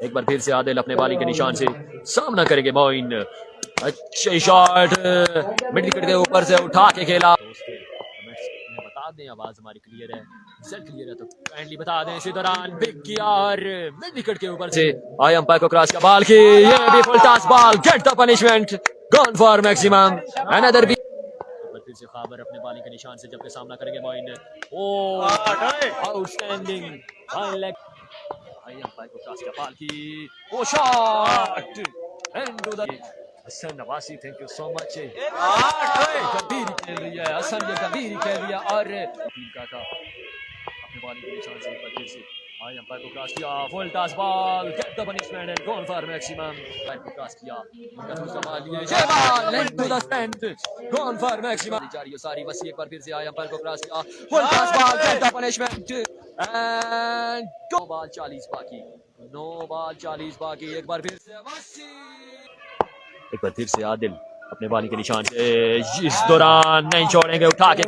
एक बार फिर से आदिल अपने बालिंग के निशान से सामना करेंगे मोइन। अच्छे शॉट मिड विकेट के ऊपर से उठा के खेला। बता दें आवाज हमारी क्लियर है, रिजल्ट क्लियर है तो काइंडली बता दें। इसी दौरान बिग किया और मिड विकेट के ऊपर से आई अंपायर को क्रॉस का बॉल की, ये भी full toss ball, get the punishment, gone for maximum. Another भी फिर से खाबर अपने बॉलिंग के निशान से जबकि सामना करेंगे मोइन। ओ आउटस्टैंडिंग हाई लेग, आई अंपायर को क्रॉस का बॉल की, ओ shot and to the Hasan नवासी। Thank you so much. गंभीर खेल रही है हसन, ये गंभीर खेल रही है और काका अपने बॉलिंग के निशान से एक बार फिर से आई अंपायर को क्रॉस किया, full toss ball, get the punishment and gone for maximum. Umpire को क्रॉस किया, उनका दूसरा बॉल ये ball into the stand, gone for maximum. जा रही है सारी बस एक बार फिर से आई अंपायर को क्रॉस किया, full toss ball, get the punishment and no ball 40 बाकी, नो बॉल 40 बाकी। एक बार फिर से वसी, एक बार फिर से आदिल अपने बॉलिंग के निशान से इस दौरान नहीं छोड़ेंगे, उठा के